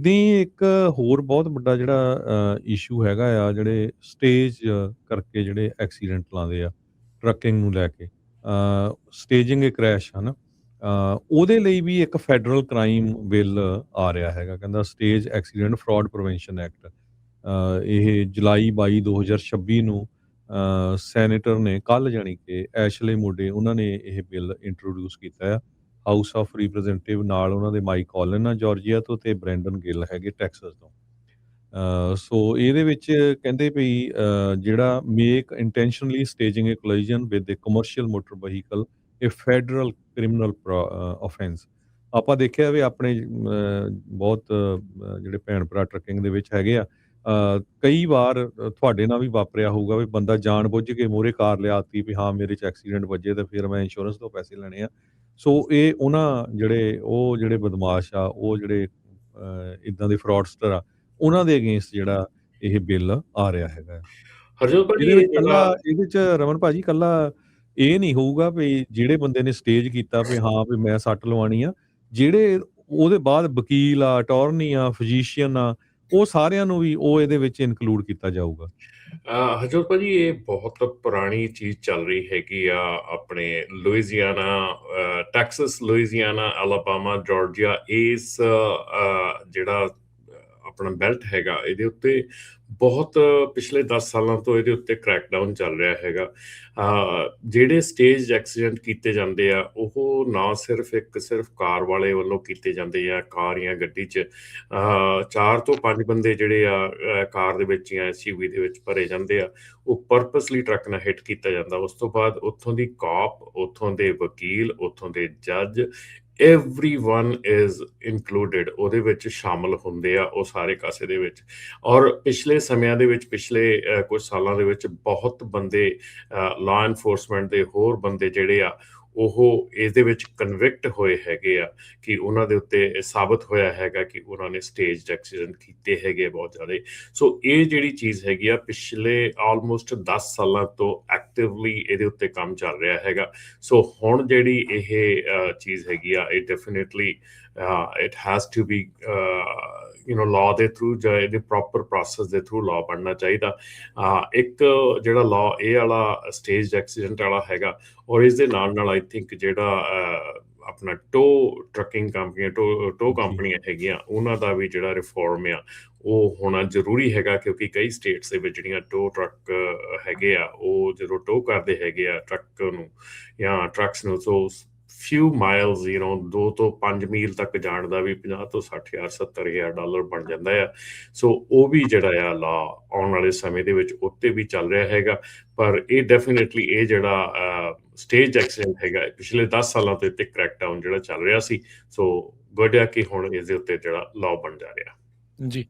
ਇੱਦਾਂ ਹੀ ਇੱਕ ਹੋਰ ਬਹੁਤ ਵੱਡਾ ਜਿਹੜਾ ਇਸ਼ੂ ਹੈਗਾ ਆ, ਜਿਹੜੇ ਸਟੇਜ ਕਰਕੇ ਜਿਹੜੇ ਐਕਸੀਡੈਂਟ ਲਾਉਂਦੇ ਆ ਟਰੱਕਿੰਗ ਨੂੰ ਲੈ ਕੇ, ਸਟੇਜਿੰਗ ਏ ਕ੍ਰੈਸ਼ ਹੈ ਨਾ, ਉਹਦੇ ਲਈ ਵੀ ਇੱਕ ਫੈਡਰਲ ਕ੍ਰਾਈਮ ਬਿੱਲ ਆ ਰਿਹਾ ਹੈਗਾ, ਕਹਿੰਦਾ stage accident fraud prevention act. ਇਹ ਜੁਲਾਈ 22 2026 ਨੂੰ ਸੈਨੇਟਰ ਨੇ ਕੱਲ੍ਹ, ਜਾਣੀ ਕਿ ਐਸ਼ਲੇ ਮੋਡੇ, ਉਹਨਾਂ ਨੇ ਇਹ ਬਿੱਲ ਇੰਟਰੋਡਿਊਸ ਕੀਤਾ ਆ ਹਾਊਸ ਆਫ ਰਿਪ੍ਰੈਜ਼ੈਂਟੇਟਿਵ। ਨਾਲ ਉਹਨਾਂ ਦੇ ਮਾਈਕ ਕਾਲਨ ਆ ਜਾਰਜੀਆ ਤੋਂ, ਤੇ ਬ੍ਰੈਂਡਨ ਗਿੱਲ ਹੈਗੇ ਟੈਕਸਸ ਤੋਂ। ਸੋ ਇਹਦੇ ਵਿੱਚ ਕਹਿੰਦੇ ਵੀ ਜਿਹੜਾ make intentionally staging A collision with A commercial motor vehicle ਇਹ ਫੈਡਰਲ ਕ੍ਰਿਮੀਨਲ ਆਫੈਂਸ। ਆਪਾਂ ਦੇਖਿਆ ਵੀ ਆਪਣੇ ਬਹੁਤ ਜਿਹੜੇ ਭੈਣ ਭਰਾ ਟਰੱਕਿੰਗ ਦੇ ਵਿੱਚ ਹੈਗੇ ਆ, ਕਈ ਵਾਰ ਤੁਹਾਡੇ ਨਾਲ ਵੀ ਵਾਪਰਿਆ ਹੋਊਗਾ ਵੀ ਬੰਦਾ ਜਾਣ ਬੁੱਝ ਕੇ ਮੂਹਰੇ ਕਾਰ ਲਿਆਤੀ ਵੀ ਹਾਂ ਮੇਰੇ 'ਚ ਐਕਸੀਡੈਂਟ ਵੱਜੇ ਤੇ ਫਿਰ ਮੈਂ ਇੰਸ਼ੋਰੈਂਸ ਤੋਂ ਪੈਸੇ ਲੈਣੇ ਆ। ਸੋ ਇਹ ਉਹਨਾਂ ਜਿਹੜੇ ਬਦਮਾਸ਼ ਆ, ਉਹ ਜਿਹੜੇ ਇੱਦਾਂ ਦੇ ਫਰੋਡਸਟਰ ਆ, ਉਹਨਾਂ ਦੇ ਅਗੇਂਸਟ ਜਿਹੜਾ ਇਹ ਬਿੱਲ ਆ ਰਿਹਾ ਹੈਗਾ। ਹਰਜੋਤ ਭਾਜੀ, ਇਹਦੇ ਵਿੱਚ ਇਹ ਜਿਹੜਾ ਇਹਦੇ 'ਚ ਰਮਨ ਭਾਜੀ ਇਕੱਲਾ ਇਹ ਨਹੀਂ ਹੋਊਗਾ ਵੀ ਜਿਹੜੇ ਬੰਦੇ ਨੇ ਸਟੇਜ ਕੀਤਾ ਵੀ ਹਾਂ ਵੀ ਮੈਂ ਸੱਟ ਲਵਾਉਣੀ ਆ, ਜਿਹੜੇ ਉਹਦੇ ਬਾਅਦ ਵਕੀਲ ਆ, ਅਟਾਰਨੀ ਆ, ਫਿਜ਼ੀਸ਼ੀਅਨ ਆ, ਉਹ ਸਾਰਿਆਂ ਨੂੰ ਵੀ ਉਹ ਇਹਦੇ ਵਿੱਚ ਇਨਕਲੂਡ ਕੀਤਾ ਜਾਊਗਾ। ਹਰਜੋਤ ਭਾਜੀ, ਇਹ ਬਹੁਤ ਪੁਰਾਣੀ ਚੀਜ਼ ਚੱਲ ਰਹੀ ਹੈਗੀ ਆ ਆਪਣੇ ਲੁਈਜ਼ੀਆਨਾ, ਟੈਕਸਸ, ਲੁਈਜ਼ੀਆਨਾ, ਅਲਾਬਾਮਾ, ਜਾਰਜੀਆ, ਇਸ ਜਿਹੜਾ ਆਪਣਾ ਬੈਲਟ ਹੈਗਾ, ਇਹਦੇ ਉੱਤੇ ਬਹੁਤ ਪਿਛਲੇ 10 ਸਾਲਾਂ ਤੋਂ ਇਹਦੇ ਉੱਤੇ ਕ੍ਰੈਕਡਾਊਨ ਚੱਲ ਰਿਹਾ ਹੈਗਾ। ਜਿਹੜੇ ਸਟੇਜ ਐਕਸੀਡੈਂਟ ਕੀਤੇ ਜਾਂਦੇ ਆ, ਉਹ ਨਾ ਸਿਰਫ ਕਾਰ ਵਾਲੇ ਵੱਲੋਂ ਕੀਤੇ ਜਾਂਦੇ ਆ, ਕਾਰ ਜਾਂ ਗੱਡੀ 'ਚ 4 ਤੋਂ 5 ਬੰਦੇ ਜਿਹੜੇ ਆ ਕਾਰ ਦੇ ਵਿੱਚ ਜਾਂ SUV ਦੇ ਵਿੱਚ ਭਰੇ ਜਾਂਦੇ ਆ, ਉਹ ਪਰਪਸਲੀ ਟਰੱਕ ਨਾਲ ਹਿੱਟ ਕੀਤਾ ਜਾਂਦਾ। ਉਸ ਤੋਂ ਬਾਅਦ ਉੱਥੋਂ ਦੀ ਕਾਪ, ਉੱਥੋਂ ਦੇ ਵਕੀਲ, ਉੱਥੋਂ ਦੇ ਜੱਜ, everyone is included, ਉਹਦੇ ਵਿੱਚ ਸ਼ਾਮਲ ਹੁੰਦੇ ਆ ਉਹ ਸਾਰੇ ਕਾਸੇ ਦੇ ਵਿੱਚ। ਔਰ ਪਿਛਲੇ ਸਮਿਆਂ ਦੇ ਵਿੱਚ, ਪਿਛਲੇ ਕੁਝ ਸਾਲਾਂ ਦੇ ਵਿੱਚ ਬਹੁਤ ਬੰਦੇ, ਲਾਅ ਐਨਫੋਰਸਮੈਂਟ ਦੇ ਹੋਰ ਬੰਦੇ ਜਿਹੜੇ ਆ, ਉਹ ਇਹਦੇ ਵਿੱਚ ਕਨਵਿਕਟ ਹੋਏ ਹੈਗੇ ਆ ਕਿ ਉਹਨਾਂ ਦੇ ਉੱਤੇ ਸਾਬਤ ਹੋਇਆ ਹੈਗਾ ਕਿ ਉਹਨਾਂ ਨੇ ਸਟੇਜ ਐਕਸੀਡੈਂਟ ਕੀਤੇ ਹੈਗੇ ਬਹੁਤ ਜ਼ਿਆਦਾ। ਸੋ ਇਹ ਜਿਹੜੀ ਚੀਜ਼ ਹੈਗੀ ਆ, ਪਿਛਲੇ ਆਲਮੋਸਟ 10 ਸਾਲਾਂ ਤੋਂ ਐਕਟਿਵਲੀ ਇਹਦੇ ਉੱਤੇ ਕੰਮ ਚੱਲ ਰਿਹਾ ਹੈਗਾ। ਸੋ ਹੁਣ ਜਿਹੜੀ ਇਹ ਚੀਜ਼ ਹੈਗੀ ਆ, ਇਹ definitely it has to be law ਦੇ ਥਰੂ, ਜਾਂ ਇਹਦੇ ਪ੍ਰੋਪਰ ਪ੍ਰੋਸੈਸ ਦੇ ਥਰੂ ਲਾਅ ਬਣਨਾ ਚਾਹੀਦਾ। ਇੱਕ ਜਿਹੜਾ ਲਾਅ ਇਹ ਵਾਲਾ ਸਟੇਜ ਐਕਸੀਡੈਂਟ ਵਾਲਾ ਹੈਗਾ, ਔਰ ਇਸ ਦੇ ਨਾਲ ਆਈ ਥਿੰਕ ਜਿਹੜਾ ਆਪਣਾ ਟਰੱਕਿੰਗ ਕੰਪਨੀਆਂ, ਟੋ ਕੰਪਨੀਆਂ ਹੈਗੀਆਂ, ਉਹਨਾਂ ਦਾ ਵੀ ਜਿਹੜਾ ਰਿਫੋਰਮ ਆ ਉਹ ਹੋਣਾ ਜ਼ਰੂਰੀ ਹੈਗਾ, ਕਿਉਂਕਿ ਕਈ ਸਟੇਟਸ ਦੇ ਵਿੱਚ ਜਿਹੜੀਆਂ ਟੋ ਟਰੱਕ ਹੈਗੇ ਆ, ਉਹ ਜਦੋਂ ਟੋ ਕਰਦੇ ਹੈਗੇ ਆ ਟਰੱਕ ਨੂੰ ਜਾਂ ਟਰੱਕਸ ਨੂੰ, ਸੋ ਫਿਊ ਮਾਈਲਸ 2 ਤੋਂ 5 ਮੀਲ ਤੱਕ ਜਾਣ ਦਾ ਵੀ 50 ਤੋਂ 60,000 $70,000 ਬਣ ਜਾਂਦਾ ਆ। ਸੋ ਉਹ ਵੀ ਜਿਹੜਾ ਆ ਲਾ ਆਉਣ ਵਾਲੇ ਸਮੇਂ ਦੇ ਵਿੱਚ ਉੱਤੇ ਵੀ ਚੱਲ ਰਿਹਾ ਹੈਗਾ। ਪਰ ਇਹ ਡੈਫੀਨੇਟਲੀ ਇਹ ਜਿਹੜਾ ਸਟੇਜ ਐਕਸੀਡੈਂਟ ਹੈਗਾ, ਪਿਛਲੇ 10 ਸਾਲਾਂ ਤੋਂ ਇੱਥੇ ਕ੍ਰੈਕਡਾਊਨ ਜਿਹੜਾ ਚੱਲ ਰਿਹਾ ਸੀ, ਸੋ ਗੁੱਡ ਆ ਕਿ ਹੁਣ ਇਸ ਦੇ ਉੱਤੇ ਜਿਹੜਾ ਲਾਅ ਬਣ ਜਾ ਰਿਹਾ। ਜੀ।